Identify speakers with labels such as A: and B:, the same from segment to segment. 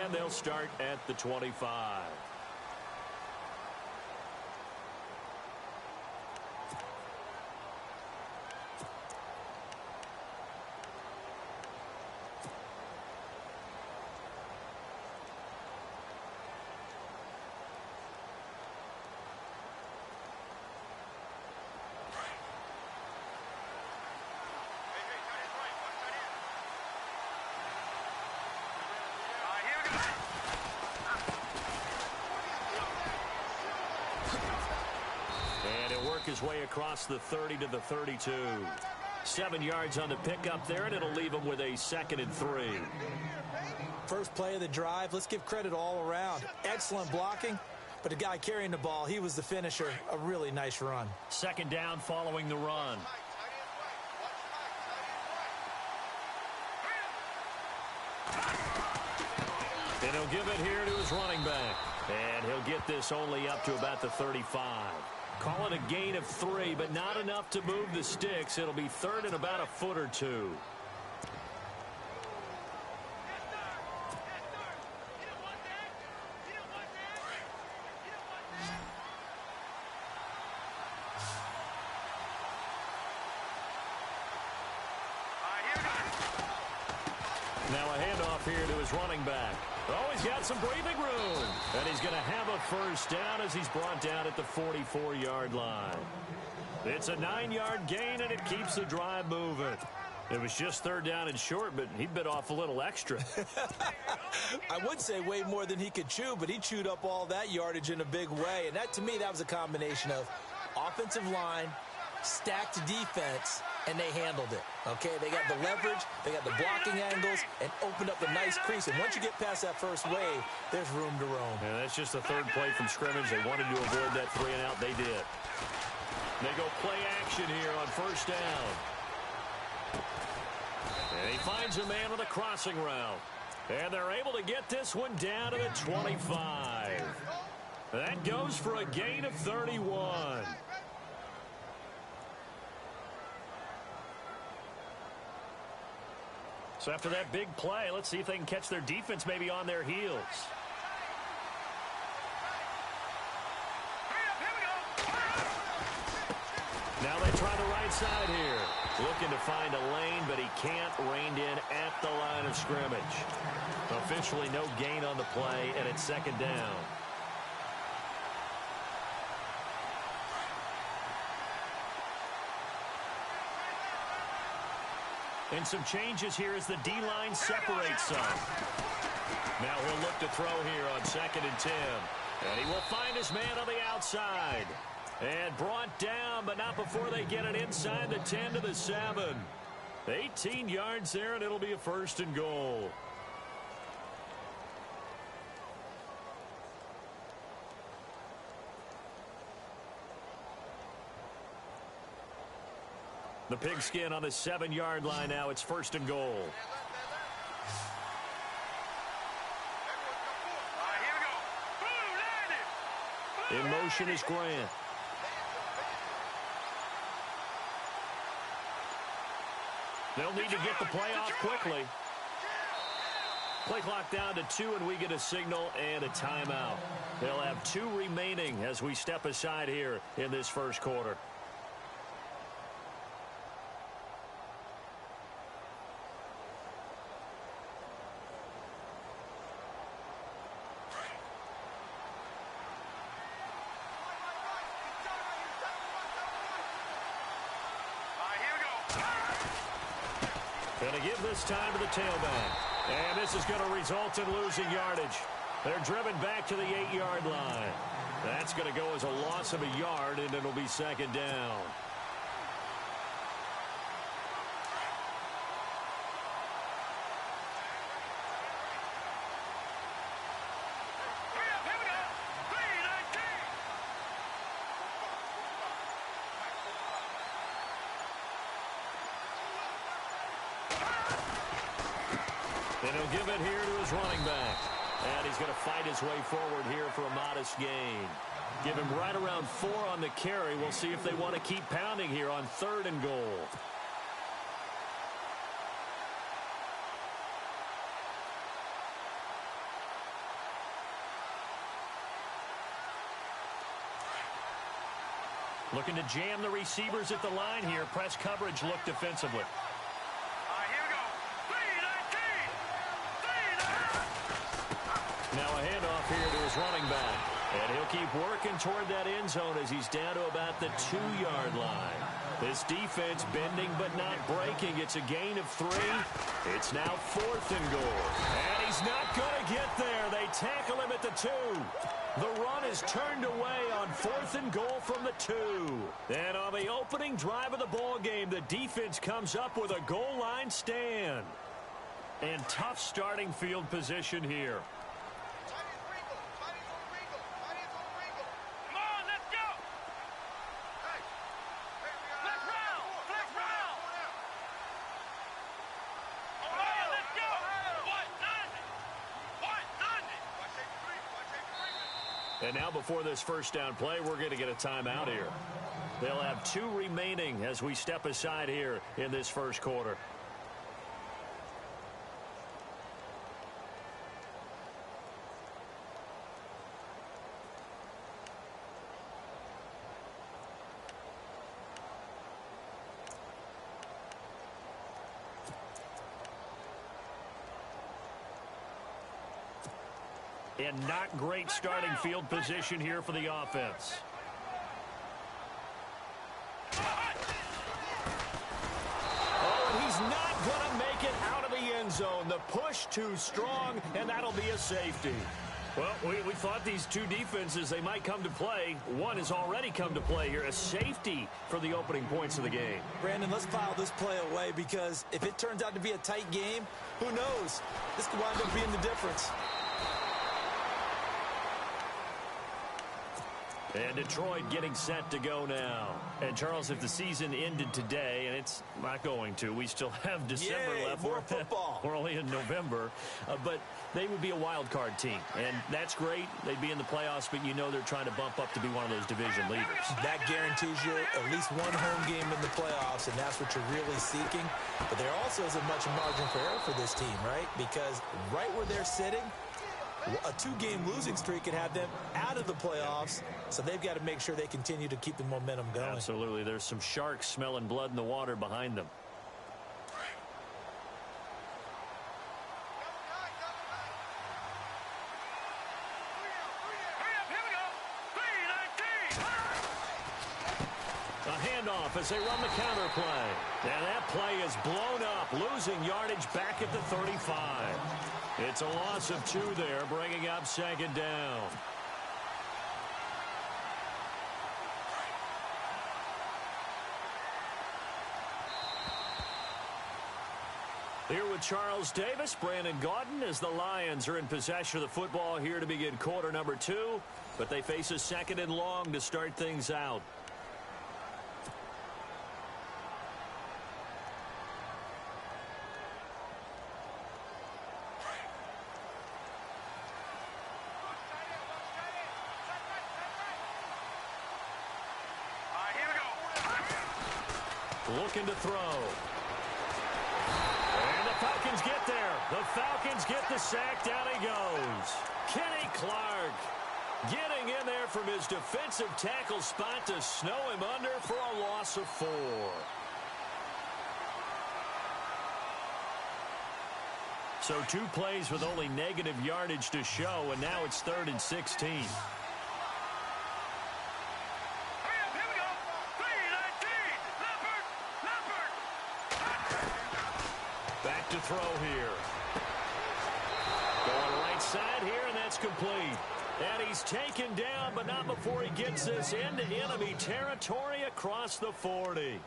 A: and they'll start at the 25. His way across the 30 to the 32. 7 yards on the pickup there, and it'll leave him with a 2nd and 3.
B: First play of the drive, let's give credit all around. Excellent blocking, but the guy carrying the ball, he was the finisher. A really nice run.
A: 2nd down following the run. And he'll give it here to his running back. And he'll get this only up to about the 35. Call it a gain of 3, but not enough to move the sticks. It'll be 3rd and about a foot or 2. Now a handoff here to his running back. Oh, he's got some breathing room. And he's going to have a first down as he's brought down at the 44-yard line. It's a 9-yard gain, and it keeps the drive moving. It was just 3rd down and short, but he bit off a little extra.
B: I would say way more than he could chew, but he chewed up all that yardage in a big way. And that, to me, that was a combination of offensive line, stacked defense, and they handled it. Okay, they got the leverage, they got the blocking angles, and opened up a nice crease. And once you get past that first wave, there's room to roam.
A: Yeah, that's just the 3rd play from scrimmage. They wanted to avoid that 3 and out. They did. They go play action here on 1st down. And he finds a man with a crossing route. And they're able to get this one down to the 25. That goes for a gain of 31. So after that big play, let's see if they can catch their defense maybe on their heels. Now they try the right side here. Looking to find a lane, but he can't. Reined in at the line of scrimmage. Officially no gain on the play, and it's 2nd down. And some changes here as the D-line separates some. Now he'll look to throw here on 2nd and 10. And he will find his man on the outside. And brought down, but not before they get it inside the 10 to the 7. 18 yards there, and it'll be a 1st and goal. The pigskin on the 7-yard line now. It's 1st and goal. In motion is Grant. They'll need to get the play off quickly. Play clock down to 2, and we get a signal and a timeout. They'll have 2 remaining as we step aside here in this 1st quarter. Going to give this time to the tailback. And this is going to result in losing yardage. They're driven back to the 8-yard line. That's going to go as a loss of a yard, and it'll be 2nd down. And he'll give it here to his running back. And he's going to fight his way forward here for a modest gain. Give him right around 4 on the carry. We'll see if they want to keep pounding here on 3rd and goal. Looking to jam the receivers at the line here. Press coverage look defensively.
C: Here we go. 3-19.
A: Now a handoff here to his running back. And he'll keep working toward that end zone as he's down to about the 2-yard line. This defense bending but not breaking. It's a gain of 3. It's now 4th and goal. And he's not going to get there. They tackle him at the 2. The run is turned away on 4th and goal from the 2. And on the opening drive of the ball game, the defense comes up with a goal line stand. And tough starting field position here. And now before this first down play, we're going to get a timeout here. They'll have 2 remaining as we step aside here in this first quarter. And not great starting field position here for the offense. Oh, and he's not going to make it out of the end zone. The push too strong, and that'll be a safety. Well, we thought these 2 defenses, they might come to play. One has already come to play here. A safety for the opening points of the game.
B: Brandon, let's file this play away because if it turns out to be a tight game, who knows? This could wind up being the difference.
A: And Detroit getting set to go now. And, Charles, if the season ended today, and it's not going to, we still have December left.
B: More football.
A: We're only in November. But they would be a wild card team. And that's great. They'd be in the playoffs, but you know they're trying to bump up to be one of those division leaders.
B: That guarantees you at least one home game in the playoffs, and that's what you're really seeking. But there also isn't much margin for error for this team, right? Because right where they're sitting, a 2-game losing streak could have them out of the playoffs, so they've got to make sure they continue to keep the momentum going.
A: Absolutely. There's some sharks smelling blood in the water behind them. A handoff as they run the counter play. And that play is blown up, losing yardage back at the 35. It's a loss of 2 there, bringing up 2nd down. Here with Charles Davis, Brandon Gaudin, as the Lions are in possession of the football here to begin quarter number 2. But they face a 2nd and long to start things out. Looking to throw. And the Falcons get there. The Falcons get the sack. Down he goes. Kenny Clark getting in there from his defensive tackle spot to snow him under for a loss of 4. So 2 plays with only negative yardage to show, and now it's 3rd and 16. To throw here. Going right side here, and that's complete. And he's taken down, but not before he gets this into enemy territory across the 40.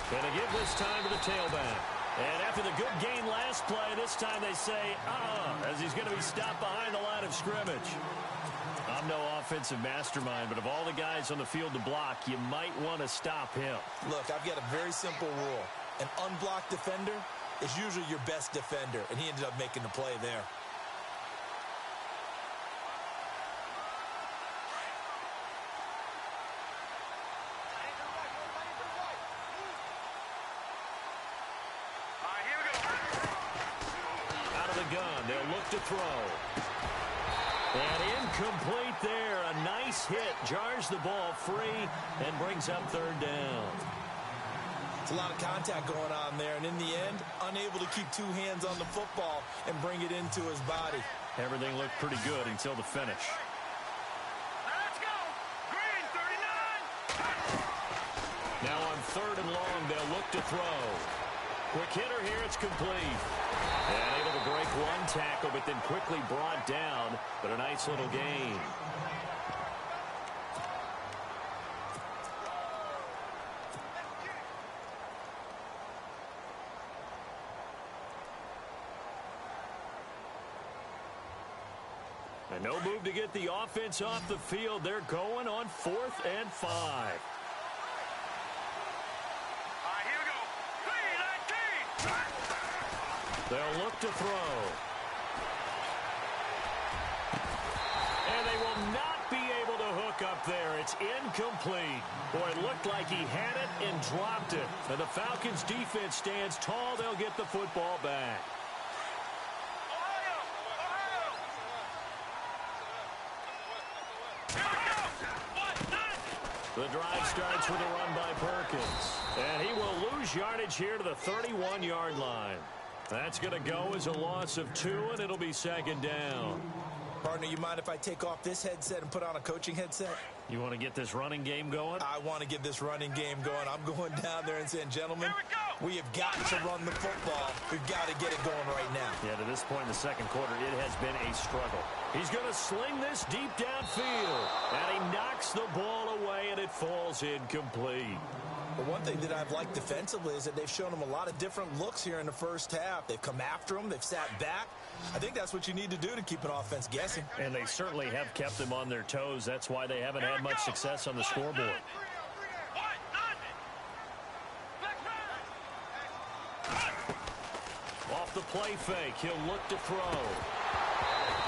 A: And a give this time to the tailback. And after the good gain last play, this time they say, as he's going to be stopped behind the line of scrimmage. I'm no offensive mastermind, but of all the guys on the field to block, you might want to stop him.
B: Look, I've got a very simple rule. An unblocked defender is usually your best defender, and he ended up making the play there.
A: They'll look to throw. And incomplete there. A nice hit. Jars the ball free and brings up third down.
B: It's a lot of contact going on there. And in the end, unable to keep two hands on the football and bring it into his body.
A: Everything looked pretty good until the finish.
C: Let's go. Green, 39.
A: Now on third and long, they'll look to throw. Quick hitter here. It's complete. And able to break one tackle, but then quickly brought down. But a nice little gain. And no move to get the offense off the field. They're going on 4th and 5.
C: Here we go. 3-19.
A: They'll look to throw. And they will not be able to hook up there. It's incomplete. Boy, it looked like he had it and dropped it. And the Falcons defense stands tall. They'll get the football back. The drive starts with a run by Perkins. And he will lose yardage here to the 31-yard line. That's going to go as a loss of 2, and it'll be second down.
B: Partner, you mind if I take off this headset and put on a coaching headset?
A: You want to get this running game going?
B: I want to get this running game going. I'm going down there and saying, gentlemen, we have got to run the football. We've got to get it going right now.
A: Yeah, to this point in the second quarter, it has been a struggle. He's going to sling this deep downfield, and he knocks the ball away, and it falls incomplete.
B: But one thing that I've liked defensively is that they've shown him a lot of different looks here in the first half. They've come after him. They've sat back. I think that's what you need to do to keep an offense guessing.
A: And they certainly have kept them on their toes. That's why they haven't had much success on the scoreboard. Off the play fake, he'll look to throw.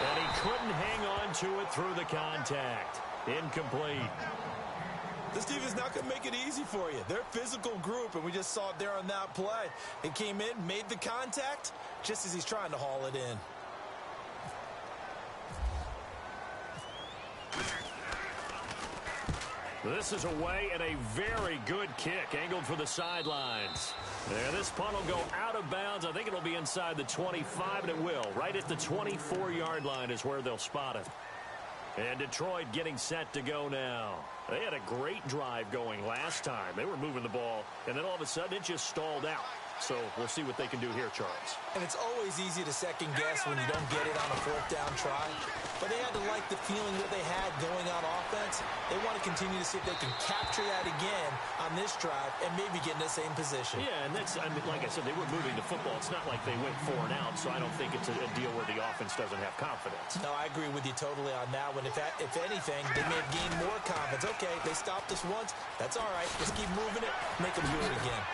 A: And he couldn't hang on to it through the contact. Incomplete.
B: This team is not going to make it easy for you. They're a physical group, and we just saw it there on that play. It came in, made the contact, just as he's trying to haul it in.
A: This is away and a very good kick, angled for the sidelines. And this punt will go out of bounds. I think it'll be inside the 25, and it will. Right at the 24-yard line is where they'll spot it. And Detroit getting set to go now. They had a great drive going last time. They were moving the ball, and then all of a sudden it just stalled out. So we'll see what they can do here, Charles.
B: And it's always easy to second guess when you don't get it on a 4th down try. But they had to like the feeling that they had going on offense. They want to continue to see if they can capture that again on this drive and maybe get in the same position.
A: Yeah, and that's, I mean, like I said, they were moving the football. It's not like they went 4 and out, so I don't think it's a deal where the offense doesn't have confidence.
B: No, I agree with you totally on that one. If anything, they may have gained more confidence. Okay, they stopped us once. That's all right. Let's keep moving it. Make them do it again.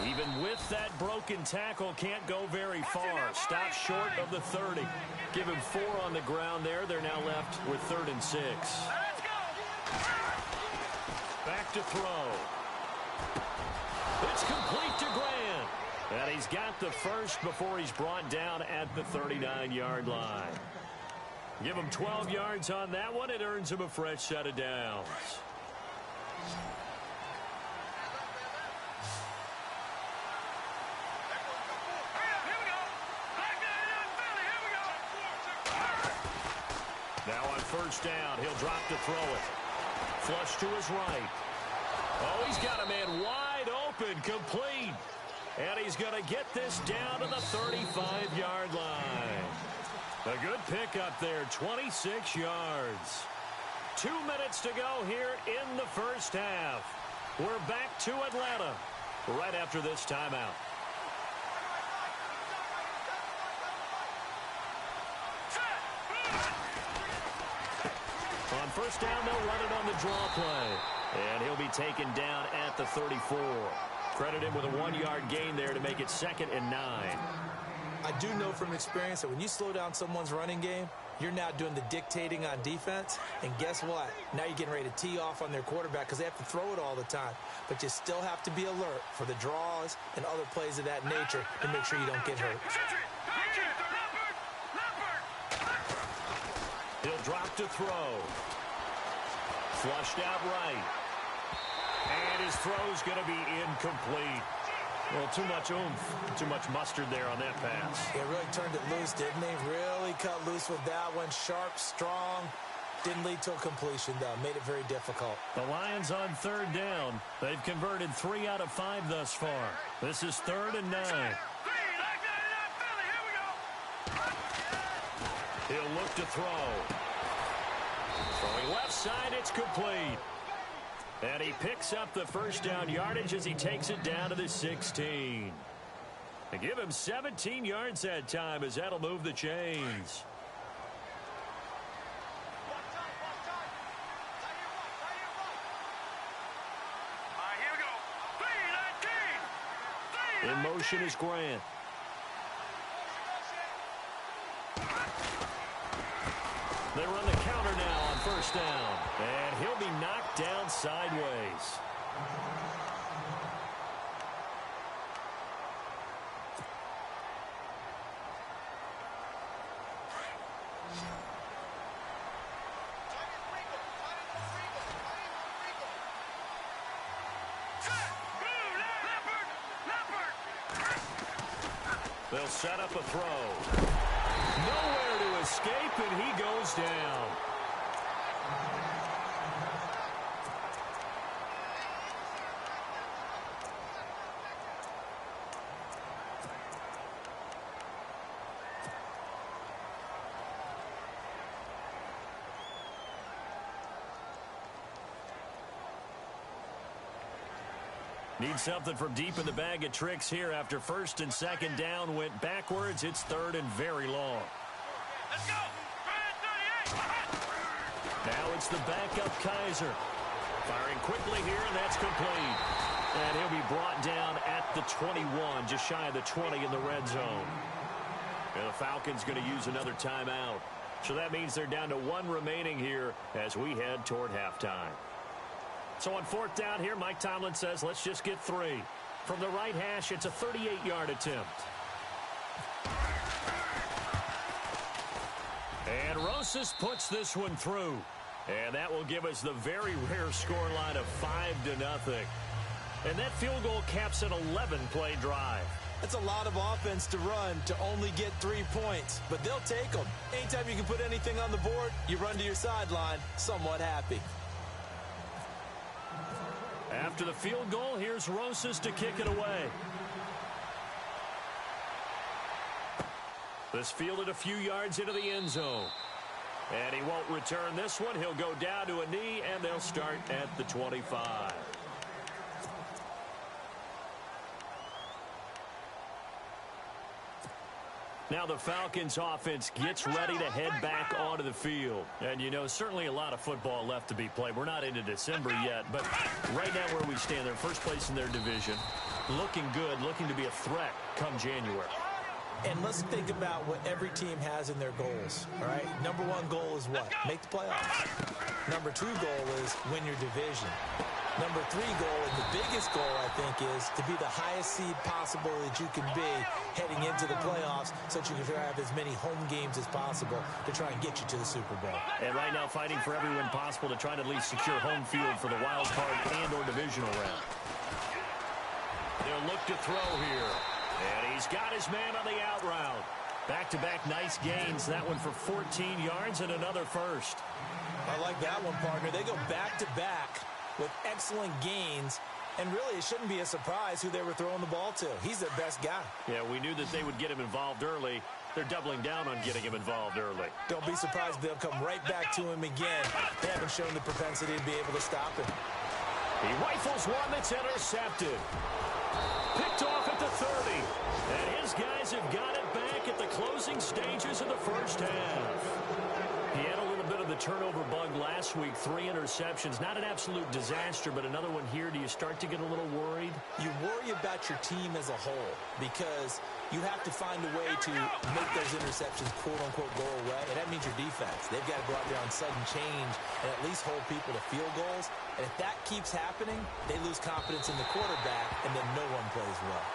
A: Even with that broken tackle, can't go very far. Stop short of the 30. Give him 4 on the ground there. They're now left with 3rd and 6. Back to throw. It's complete to Grant. And he's got the first before he's brought down at the 39-yard line. Give him 12 yards on that one. It earns him a fresh set of downs. Now on 1st down, he'll drop to throw it. Flush to his right. Oh, he's got a man wide open, complete. And he's going to get this down to the 35-yard line. A good pickup there, 26 yards. 2 minutes to go here in the first half. We're back to Atlanta right after this timeout. first down, they'll run it on the draw play. And he'll be taken down at the 34. Credit him with a 1-yard gain there to make it 2nd and 9.
B: I do know from experience that when you slow down someone's running game, you're now doing the dictating on defense. And guess what? Now you're getting ready to tee off on their quarterback because they have to throw it all the time. But you still have to be alert for the draws and other plays of that nature to make sure you don't get hurt.
A: He'll drop to throw. Flushed out right. And his throw's going to be incomplete. Well, too much oomph, too much mustard there on that pass.
B: He really turned it loose, didn't he? Really cut loose with that one. Sharp, strong. Didn't lead to a completion, though. Made it very difficult.
A: The Lions on 3rd down. They've converted 3 out of 5 thus far. This is 3rd and 9. He'll look to throw. Throwing left side, it's complete. And he picks up the first down yardage as he takes it down to the 16. They give him 17 yards that time as that'll move the chains. In motion is Grant. They run the counter now on first down. And he'll be knocked down sideways. They'll set up a throw. Nowhere to escape, and he goes down. Need something from deep in the bag of tricks here after 1st and 2nd down went backwards. It's 3rd and very long.
C: Let's go.
A: Now it's the backup Kaiser. Firing quickly here, and that's complete. And he'll be brought down at the 21, just shy of the 20 in the red zone. And the Falcons going to use another timeout. So that means they're down to 1 remaining here as we head toward halftime. So on 4th down here, Mike Tomlin says, let's just get 3. From the right hash, it's a 38-yard attempt. And Rosas puts this one through. And that will give us the very rare scoreline of 5-0. And that field goal caps an 11-play drive.
B: That's a lot of offense to run to only get 3 points, but they'll take them. Anytime you can put anything on the board, you run to your sideline somewhat happy.
A: After the field goal, here's Rosas to kick it away. This fielded a few yards into the end zone. And he won't return this one. He'll go down to a knee, and they'll start at the 25. Now the Falcons offense gets ready to head back onto the field. And, you know, certainly a lot of football left to be played. We're not into December yet, but right now where we stand, they're first place in their division. Looking good, looking to be a threat come January.
B: And let's think about what every team has in their goals, all right? Number 1 goal is what? Make the playoffs. Number 2 goal is win your division. Number 3 goal, and the biggest goal, I think, is to be the highest seed possible that you can be heading into the playoffs so that you can have as many home games as possible to try and get you to the Super Bowl.
A: And right now fighting for every win possible to try to at least secure home field for the wild card and or divisional round. They'll look to throw here. And he's got his man on the out route. Back-to-back nice gains. That one for 14 yards and another first.
B: I like that one, partner. They go back-to-back with excellent gains. And really, it shouldn't be a surprise who they were throwing the ball to. He's their best guy.
A: Yeah, we knew that they would get him involved early. They're doubling down on getting him involved early.
B: Don't be surprised if they'll come right back to him again. They haven't shown the propensity to be able to stop him.
A: He rifles one that's intercepted. Picked off at the 30. And his guys have got it back at the closing stages of the first half. He had a little bit of the the turnover bug last week, 3 interceptions. Not an absolute disaster, but another one here. Do you start to get a little worried?
B: You worry about your team as a whole because you have to find a way to make those interceptions, quote-unquote, go away, and that means your defense. They've got to go out there on sudden change and at least hold people to field goals. And if that keeps happening, they lose confidence in the quarterback, and then no one plays well.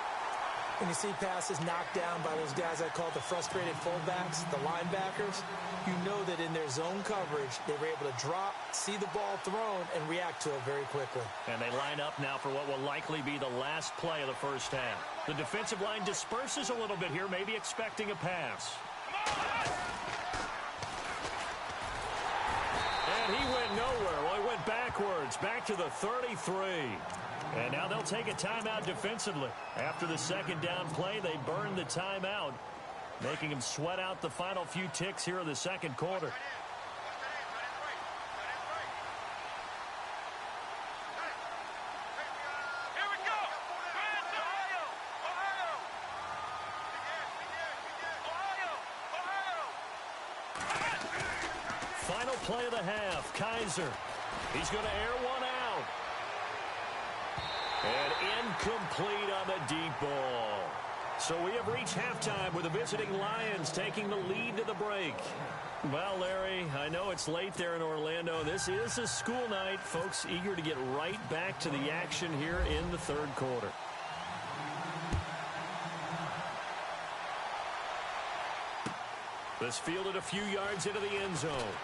B: When you see passes knocked down by those guys I call the frustrated fullbacks, the linebackers, you know that in their zone coverage, they were able to drop, see the ball thrown, and react to it very quickly.
A: And they line up now for what will likely be the last play of the first half. The defensive line disperses a little bit here, maybe expecting a pass. And he went nowhere. Well, he went backwards, back to the 33. And now they'll take a timeout defensively. After the second down play, they burned the timeout, making them sweat out the final few ticks here in the second quarter. Final play of the half, Kaiser. He's going to air one out. And incomplete on the deep ball. So we have reached halftime with the visiting Lions taking the lead to the break. Well, Larry, I know it's late there in Orlando. This is a school night. Folks eager to get right back to the action here in the third quarter. This fielded a few yards into the end zone.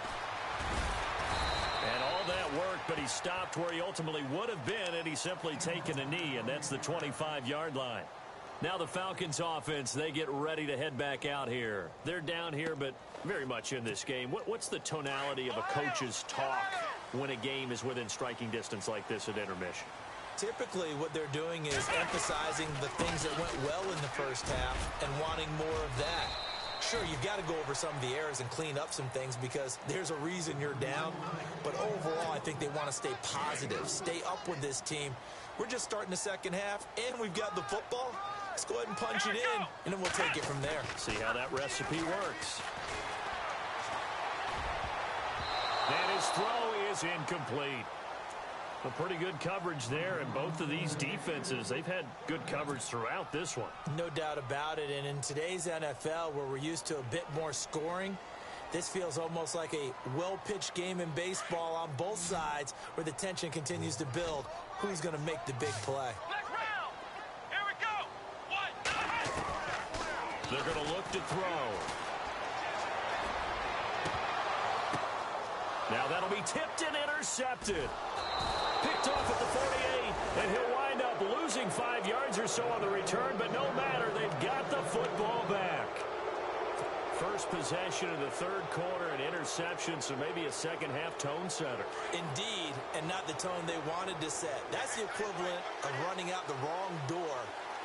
A: And all that worked, but he stopped where he ultimately would have been had he simply taken a knee, and that's the 25-yard line. Now the Falcons offense, they get ready to head back out here. They're down here, but very much in this game. What's the tonality of a coach's talk when a game is within striking distance like this at intermission?
B: Typically, what they're doing is emphasizing the things that went well in the first half and wanting more of that. Sure, you've got to go over some of the errors and clean up some things because there's a reason you're down. But overall, I think they want to stay positive, stay up with this team. We're just starting the second half, and we've got the football. Let's go ahead and punch it in, and then we'll take it from there.
A: See how that recipe works. And his throw is incomplete. A pretty good coverage there, and both of these defenses, they've had good coverage throughout this one.
B: No doubt about it, and in today's NFL, where we're used to a bit more scoring, this feels almost like a well-pitched game in baseball on both sides where the tension continues to build. Who's going to make the big play?
C: Next round. Here we go. One.
A: They're going to look to throw. Now that'll be tipped and intercepted. Picked off at the 48, and he'll wind up losing 5 yards or so on the return, but no matter, they've got the football back. First possession of the third quarter, an interception, so maybe a second-half tone setter.
B: Indeed, and not the tone they wanted to set. That's the equivalent of running out the wrong door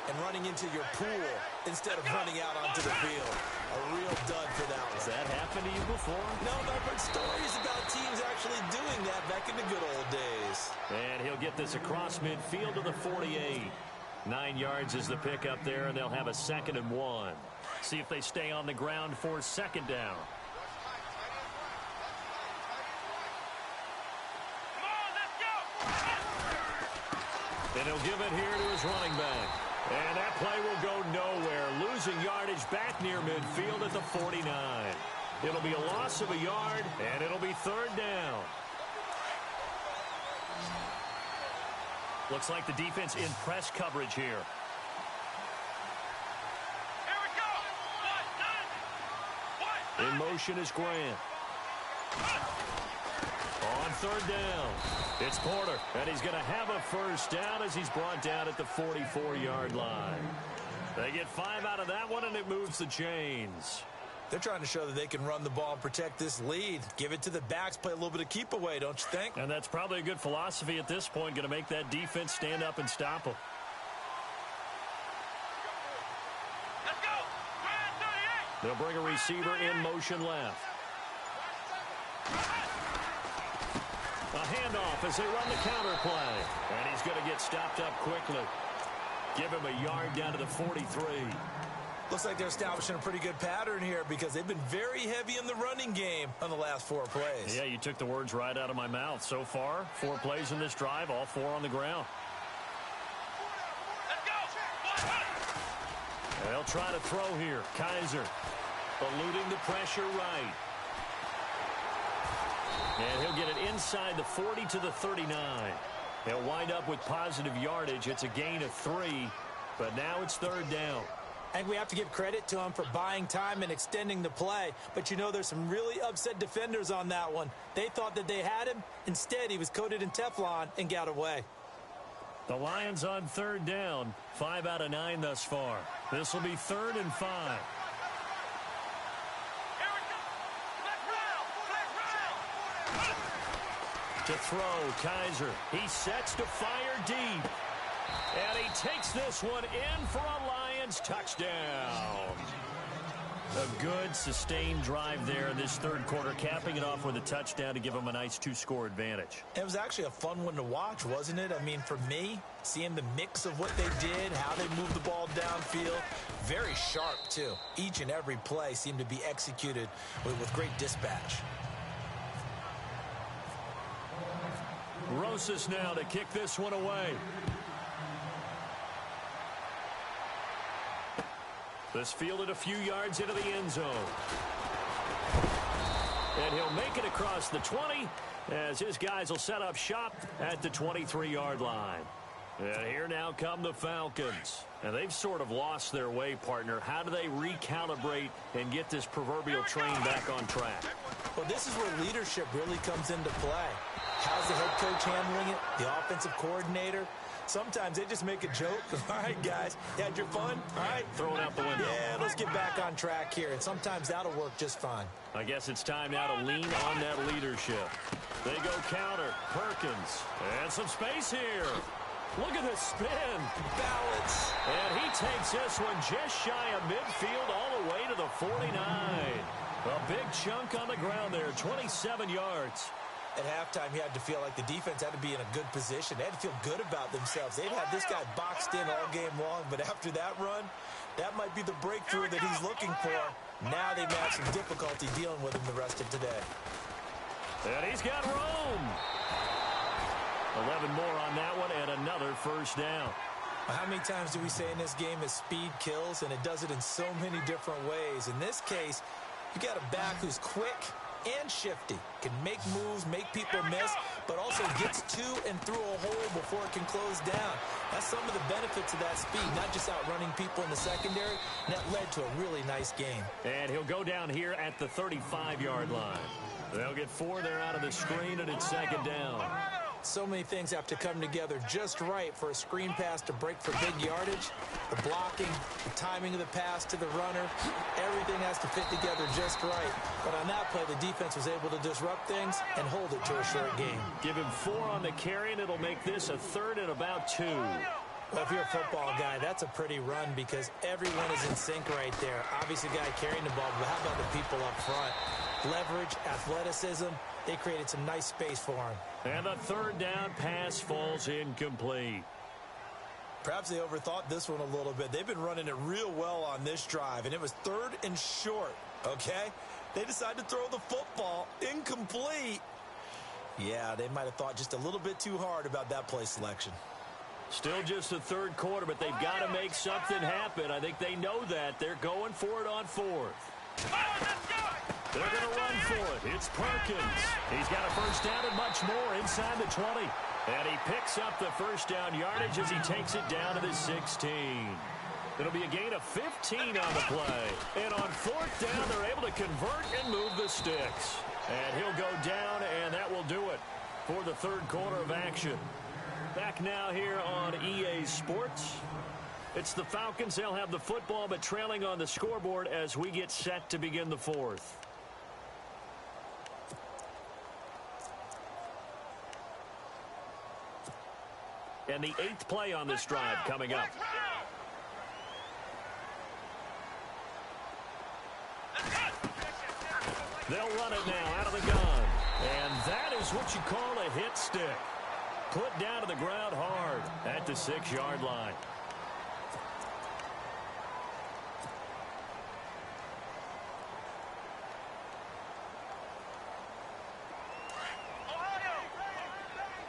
B: and running into your pool instead of running out onto the field. A real dud for that one.
A: Has that happened to you before?
B: No, but I've heard stories about teams actually doing that back in the good old days.
A: And he'll get this across midfield to the 48. 9 yards is the pickup there, and they'll have a 2nd and 1. See if they stay on the ground for second down.
C: Come on, let's go.
A: And he'll give it here to his running back. And that play will go nowhere. Losing yardage back near midfield at the 49. It'll be a loss of a yard, and it'll be third down. Looks like the defense in press coverage here.
C: Here we go.
A: In motion is Grant. On third down, it's Porter, and he's going to have a first down as he's brought down at the 44-yard line. They get 5 out of that one, and it moves the chains.
B: They're trying to show that they can run the ball and protect this lead. Give it to the backs, play a little bit of keep away, don't you think?
A: And that's probably a good philosophy at this point, going to make that defense stand up and stop them.
C: Let's go. Grand 38.
A: They'll bring a receiver in motion left. A handoff as they run the counter play. And he's going to get stopped up quickly. Give him a yard down to the 43.
B: Looks like they're establishing a pretty good pattern here because they've been very heavy in the running game on the last 4 plays.
A: Yeah, you took the words right out of my mouth. So far, 4 plays in this drive, all 4 on the ground.
C: Let's go.
A: They'll try to throw here. Kaiser eluding the pressure right. And he'll get it inside the 40 to the 39. They'll wind up with positive yardage. It's a gain of 3, but now it's 3rd down.
B: I think we have to give credit to him for buying time and extending the play. But, you know, there's some really upset defenders on that one. They thought that they had him. Instead, he was coated in Teflon and got away.
A: The Lions on 3rd down. 5 out of 9 thus far. This will be 3rd and 5.
C: Here we go. Let's round.
A: To throw, Kaiser. He sets to fire deep. And he takes this one in for a Lions touchdown. A good, sustained drive there in this 3rd quarter, capping it off with a touchdown to give them a nice 2-score advantage.
B: It was actually a fun one to watch, wasn't it? I mean, for me, seeing the mix of what they did, how they moved the ball downfield, very sharp, too. Each and every play seemed to be executed with great dispatch.
A: Rosas now to kick this one away. This fielded a few yards into the end zone. And he'll make it across the 20 as his guys will set up shop at the 23-yard line. And here now come the Falcons. And they've sort of lost their way, partner. How do they recalibrate and get this proverbial train back on track?
B: Well, this is where leadership really comes into play. How's the head coach handling it? The offensive coordinator? Sometimes they just make a joke. All right, guys, you had your fun? All right.
A: Throw it out the window.
B: Yeah, let's get back on track here. And sometimes that'll work just fine.
A: I guess it's time now to lean on that leadership. They go counter. Perkins. And some space here. Look at the spin.
B: Balance.
A: And he takes this one just shy of midfield all the way to the 49. A big chunk on the ground there, 27 yards.
B: At halftime, you had to feel like the defense had to be in a good position. They had to feel good about themselves. They'd had this guy boxed in all game long, but after that run, that might be the breakthrough that he's looking for. Now they've had some difficulty dealing with him the rest of today.
A: And he's got room. 11 more on that one, and another 1st down.
B: How many times do we say in this game that speed kills, and it does it in so many different ways? In this case, you got a back who's quick and shifty, can make moves, make people miss, but also gets to and through a hole before it can close down. That's some of the benefits of that speed, not just outrunning people in the secondary, and that led to a really nice game.
A: And he'll go down here at the 35-yard line. They'll get 4 there out of the screen, and it's 2nd down.
B: So many things have to come together just right for a screen pass to break for big yardage. The blocking, the timing of the pass to the runner, everything has to fit together just right. But on that play, the defense was able to disrupt things and hold it to a short game.
A: Give him 4 on the carry, and it'll make this a 3rd and about 2.
B: Well, if you're a football guy, that's a pretty run because everyone is in sync right there. Obviously, the guy carrying the ball, but how about the people up front? Leverage, athleticism, they created some nice space for him.
A: And the 3rd down pass falls incomplete.
B: Perhaps they overthought this one a little bit. They've been running it real well on this drive, and it was 3rd and short, okay? They decided to throw the football incomplete. Yeah, they might have thought just a little bit too hard about that play selection.
A: Still just the 3rd quarter, but they've got to make something happen. I think they know that. They're going for it on 4th. They're going to run for it. It's Perkins. He's got a 1st down and much more inside the 20. And he picks up the 1st down yardage as he takes it down to the 16. It'll be a gain of 15 on the play. And on 4th down, they're able to convert and move the sticks. And he'll go down, and that will do it for the 3rd quarter of action. Back now here on EA Sports. It's the Falcons. They'll have the football, but trailing on the scoreboard as we get set to begin the 4th. And the 8th play on this drive coming up. They'll run it now out of the gun. And that is what you call a hit stick. Put down to the ground hard at the 6-yard line.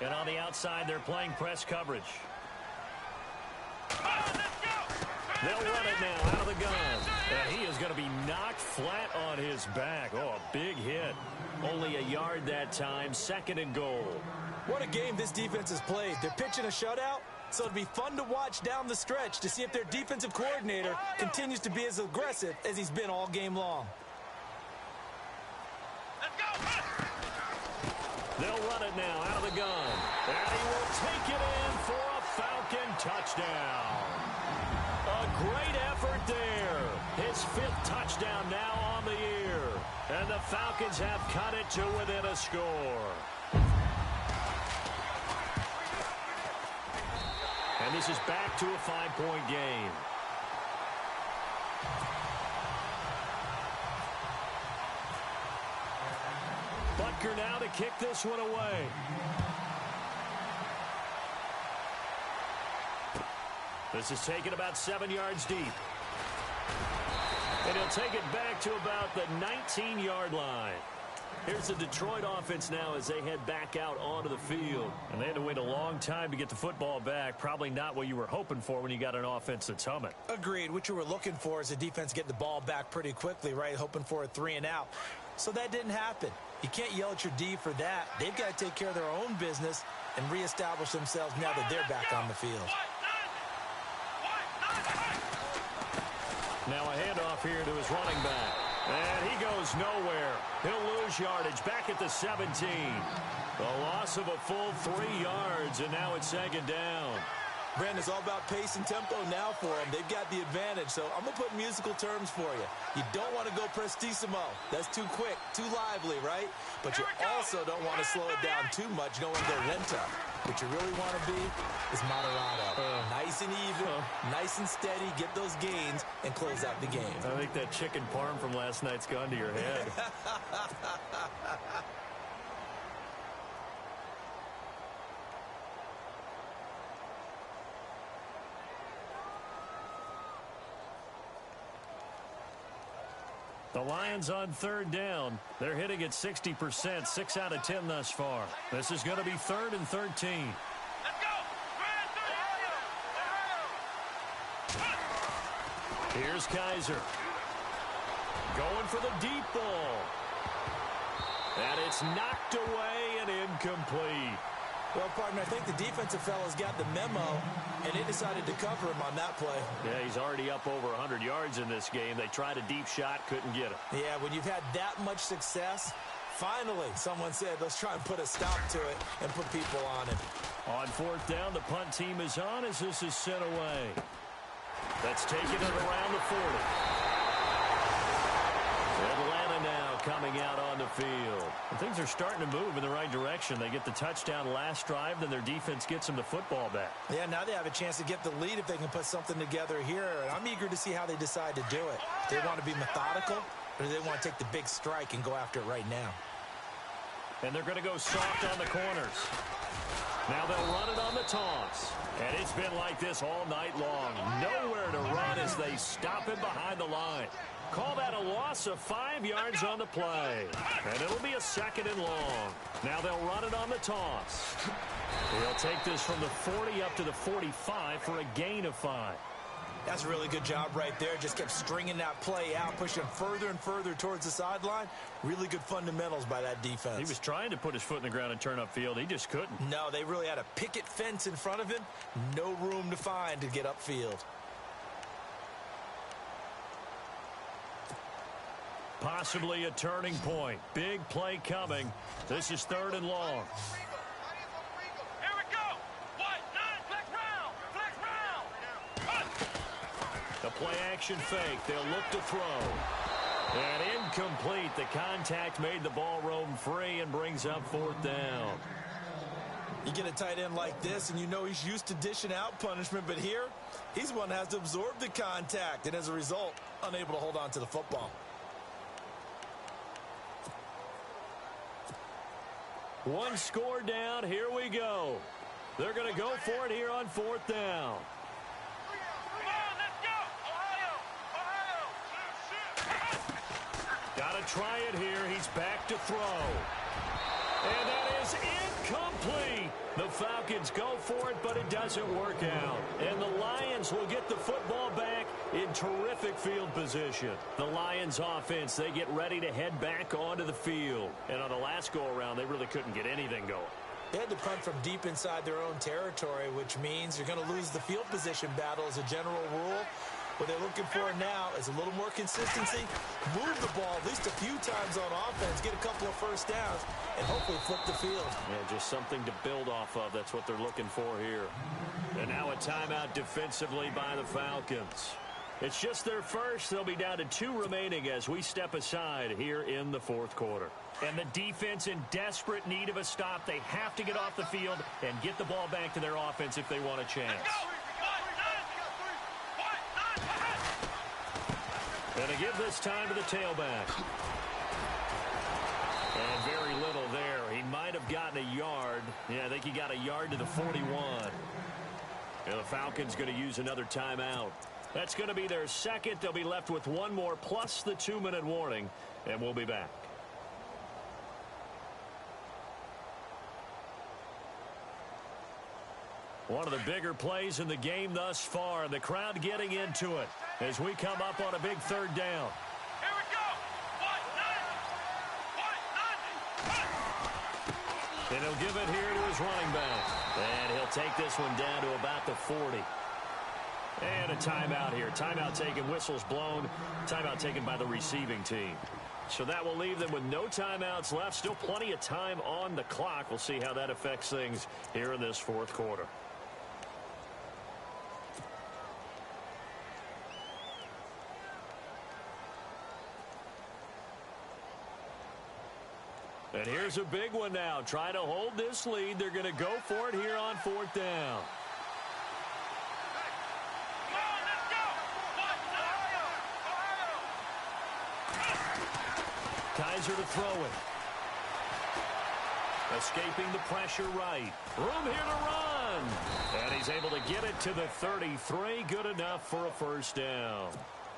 A: And on the outside, they're playing press coverage. They'll run it now out of the gun. And he is going to be knocked flat on his back. Oh, a big hit. Only a yard that time, 2nd and goal.
B: What a game this defense has played. They're pitching a shutout, so it'll be fun to watch down the stretch to see if their defensive coordinator continues to be as aggressive as he's been all game long.
A: They'll run it now out of the gun. And he will take it in for a Falcon touchdown. A great effort there. His 5th touchdown now on the year. And the Falcons have cut it to within a score. And this is back to a 5-point game. Butker now to kick this one away. This is taken about 7 yards deep. And he'll take it back to about the 19-yard line. Here's the Detroit offense now as they head back out onto the field. And they had to wait a long time to get the football back. Probably not what you were hoping for when you got an offense that's humming.
B: Agreed. What you were looking for is the defense getting the ball back pretty quickly, right? Hoping for a 3-and-out. So that didn't happen. You can't yell at your D for that. They've got to take care of their own business and reestablish themselves now that they're back on the field.
A: Now a handoff here to his running back. And he goes nowhere. He'll lose yardage back at the 17. A loss of a full 3 yards, and now it's 2nd down.
B: Brandon, it's all about pace and tempo now for them. They've got the advantage, so I'm going to put musical terms for you. You don't want to go prestissimo. That's too quick, too lively, right? But you also don't want to slow it down too much going to go lento. What you really want to be is moderado. Nice and even, nice and steady, get those gains, and close out the game.
A: I think that chicken parm from last night's gone to your head. The Lions on 3rd down. They're hitting at 60%, 6 out of 10 thus far. This is going to be 3rd and 13.
C: Let's go!
A: Here's Kaiser. Going for the deep ball. And it's knocked away and incomplete.
B: Well, partner, I think the defensive fellas got the memo, and they decided to cover him on that play.
A: Yeah, he's already up over 100 yards in this game. They tried a deep shot, couldn't get it.
B: Yeah, when you've had that much success, finally someone said, let's try and put a stop to it and put people on it.
A: On 4th down, the punt team is on as this is sent away. That's taken it around the 40. Atlanta now coming out on the field. And things are starting to move in the right direction. They get the touchdown last drive, then their defense gets them the football back.
B: Yeah, now they have a chance to get the lead if they can put something together here. And I'm eager to see how they decide to do it. Do they want to be methodical, or do they want to take the big strike and go after it right now?
A: And they're going to go soft on the corners. Now they'll run it on the toss. And it's been like this all night long. Nowhere to run as they stop him behind the line. Call that a loss of 5 yards on the play. And it'll be a 2nd and long. Now they'll run it on the toss. He'll take this from the 40 up to the 45 for a gain of 5.
B: That's a really good job right there. Just kept stringing that play out, pushing further and further towards the sideline. Really good fundamentals by that defense.
A: He was trying to put his foot in the ground and turn upfield. He just couldn't.
B: No, they really had a picket fence in front of him. No room to find to get upfield.
A: Possibly a turning point. Big play coming. This is 3rd and long.
C: Here we go! 1-9, flex round! Flex round!
A: The play action fake. They'll look to throw. And incomplete. The contact made the ball roam free and brings up 4th down.
B: You get a tight end like this, and you know he's used to dishing out punishment, but here, he's the one that has to absorb the contact, and as a result, unable to hold on to the football.
A: One score down. Here we go. They're going to go for it here on 4th down.
C: Come on, let's go! Ohio!
A: Got to try it here. He's back to throw. And that is incomplete. The Falcons go for it, but it doesn't work out. And the Lions will get the football back in terrific field position. The Lions offense, they get ready to head back onto the field. And on the last go-around, they really couldn't get anything going.
B: They had to punt from deep inside their own territory, which means you're going to lose the field position battle as a general rule. What they're looking for now is a little more consistency, move the ball at least a few times on offense, get a couple of first downs, and hopefully flip the field.
A: Yeah, just something to build off of. That's what they're looking for here. And now a timeout defensively by the Falcons. It's just their first. They'll be down to 2 remaining as we step aside here in the fourth quarter. And the defense in desperate need of a stop. They have to get off the field and get the ball back to their offense if they want a chance. And to give this time to the tailback. And very little there. He might have gotten a yard. Yeah, I think he got a yard to the 41. And the Falcons going to use another timeout. That's going to be their second. They'll be left with one more plus the 2-minute warning. And we'll be back. One of the bigger plays in the game thus far. The crowd getting into it as we come up on a big third down.
C: Here we go. 1-9. 1-9.
A: And he'll give it here to his running back. And he'll take this one down to about the 40. And a timeout here. Timeout taken, whistles blown. Timeout taken by the receiving team. So that will leave them with no timeouts left. Still plenty of time on the clock. We'll see how that affects things here in this fourth quarter. And here's a big one now. Trying to hold this lead. They're going to go for it here on fourth down.
C: Come on, let's go.
A: Kaiser to throw it. Escaping the pressure right. Room here to run. And he's able to get it to the 33. Good enough for a first down.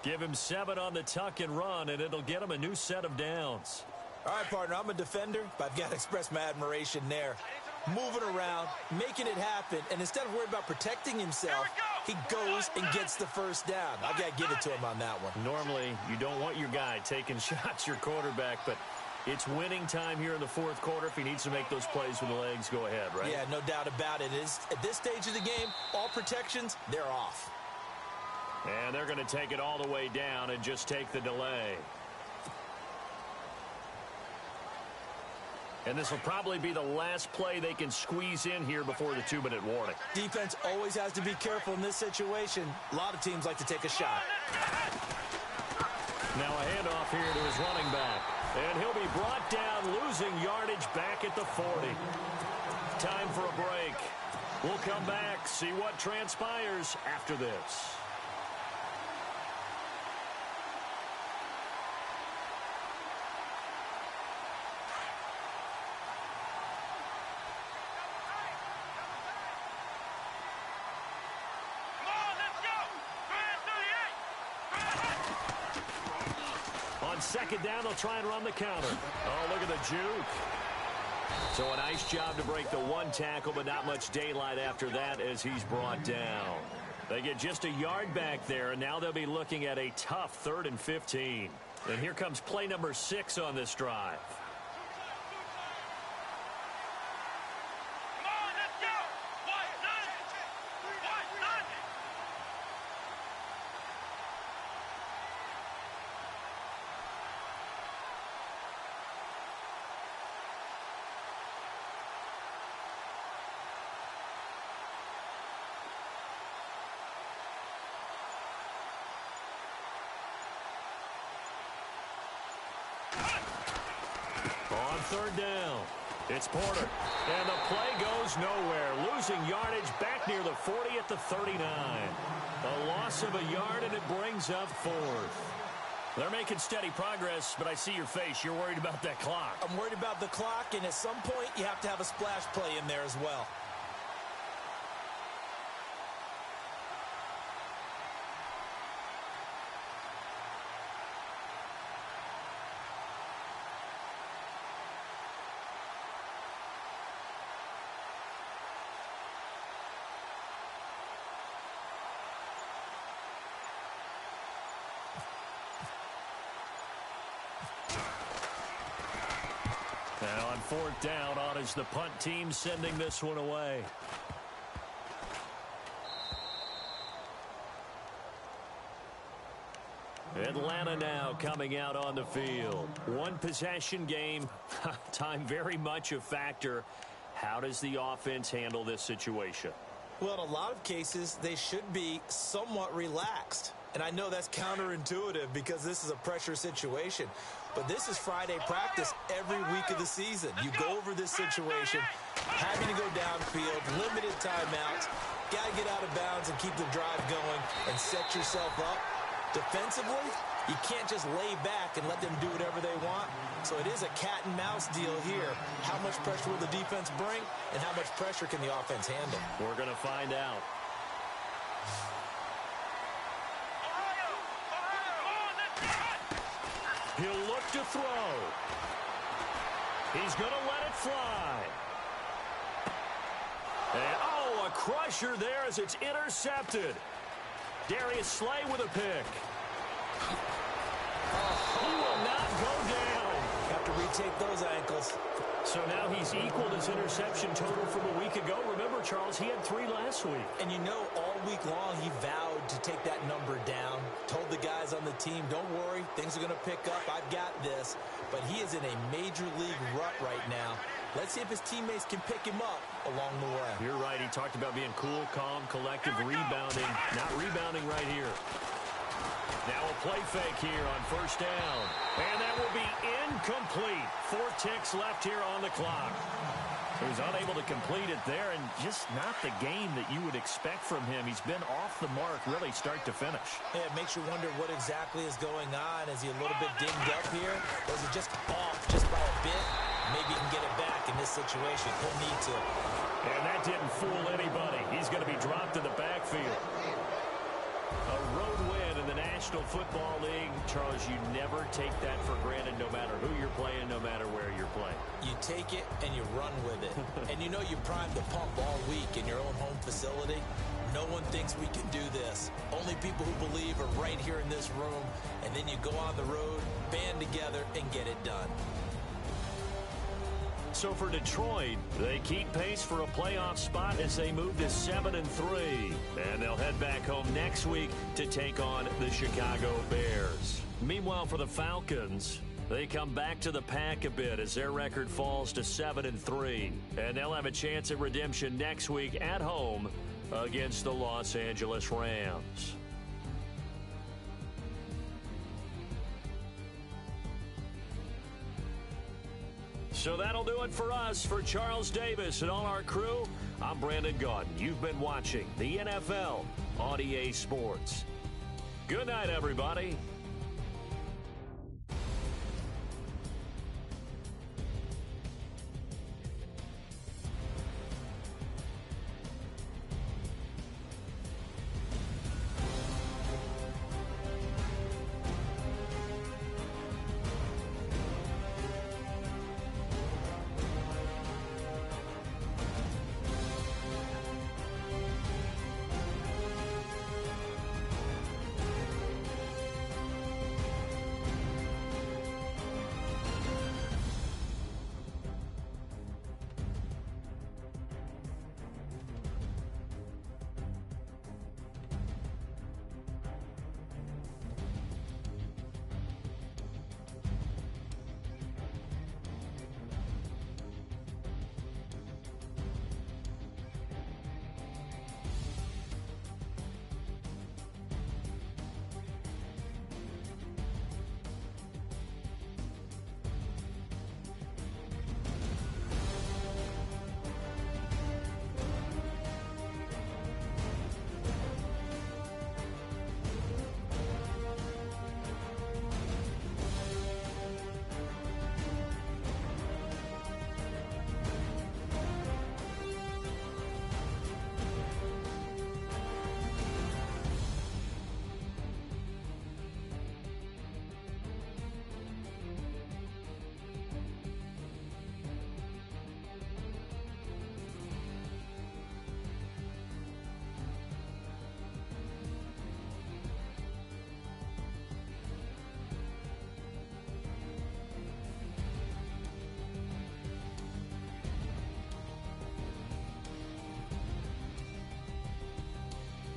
A: Give him 7 on the tuck and run, and it'll get him a new set of downs.
B: All right, partner, I'm a defender, but I've got to express my admiration there. Moving around, making it happen, and instead of worrying about protecting himself, he goes and gets the first down. I've got to give it to him on that one.
A: Normally, you don't want your guy taking shots, your quarterback, but it's winning time here in the fourth quarter. If he needs to make those plays with the legs, go ahead, right?
B: Yeah, no doubt about it. At this stage of the game, all protections, they're off.
A: And they're going to take it all the way down and just take the delay. And this will probably be the last play they can squeeze in here before the 2-minute warning.
B: Defense always has to be careful in this situation. A lot of teams like to take a shot.
A: Now a handoff here to his running back. And he'll be brought down, losing yardage back at the 40. Time for a break. We'll come back, see what transpires after this. Second down, they'll try and run the counter. Oh, look at the juke. So a nice job to break the one tackle, but not much daylight after that as he's brought down. They get just a yard back there, and now they'll be looking at a tough 3rd and 15. And here comes play number 6 on this drive. On 3rd down, it's Porter. And the play goes nowhere. Losing yardage back near the 40 at the 39. A loss of a yard, and it brings up 4th. They're making steady progress, but I see your face. You're worried about that clock.
B: I'm worried about the clock, and at some point, you have to have a splash play in there as well.
A: Now on fourth down, on is the punt team sending this one away. Atlanta now coming out on the field. One possession game. Time very much a factor. How does the offense handle this situation?
B: Well, in a lot of cases, they should be somewhat relaxed. And I know that's counterintuitive because this is a pressure situation. But this is Friday practice every week of the season. You go over this situation, having to go downfield, limited timeouts, got to get out of bounds and keep the drive going and set yourself up. Defensively, you can't just lay back and let them do whatever they want. So it is a cat and mouse deal here. How much pressure will the defense bring, and how much pressure can the offense handle?
A: We're going to find out. He'll look to throw. He's going to let it fly. And, oh, a crusher there as it's intercepted. Darius Slay with a pick. He will not go down.
B: Have to retake those ankles.
A: So now he's equaled his interception total from a week ago. Remember, Charles, he had 3 last week.
B: And you know, all week long he vowed to take that number down. Told the guys on the team, don't worry, things are going to pick up. I've got this. But he is in a major league rut right now. Let's see if his teammates can pick him up along the way.
A: You're right. He talked about being cool, calm, collective, rebounding. Not rebounding right here. Now a play fake here on first down. And that will be incomplete. 4 ticks left here on the clock. He was unable to complete it there, and just not the game that you would expect from him. He's been off the mark really start to finish.
B: Yeah, it makes you wonder what exactly is going on. Is he a little bit dinged up here? Or is it just off just by a bit? Maybe he can get it back in this situation. He'll need to.
A: And that didn't fool anybody. He's going to be dropped in the backfield. A road win in the National Football League. Charles, you never take that for granted no matter who you're playing, no matter where you're playing.
B: You take it and you run with it. And you know you primed the pump all week in your own home facility. No one thinks we can do this. Only people who believe are right here in this room. And then you go on the road, band together, and get it done.
A: So for Detroit, they keep pace for a playoff spot as they move to 7-3. And they'll head back home next week to take on the Chicago Bears. Meanwhile, for the Falcons, they come back to the pack a bit as their record falls to 7-3. And they'll have a chance at redemption next week at home against the Los Angeles Rams. So that'll do it for us. For Charles Davis and all our crew, I'm Brandon Gaudin. You've been watching the NFL on EA Sports. Good night, everybody.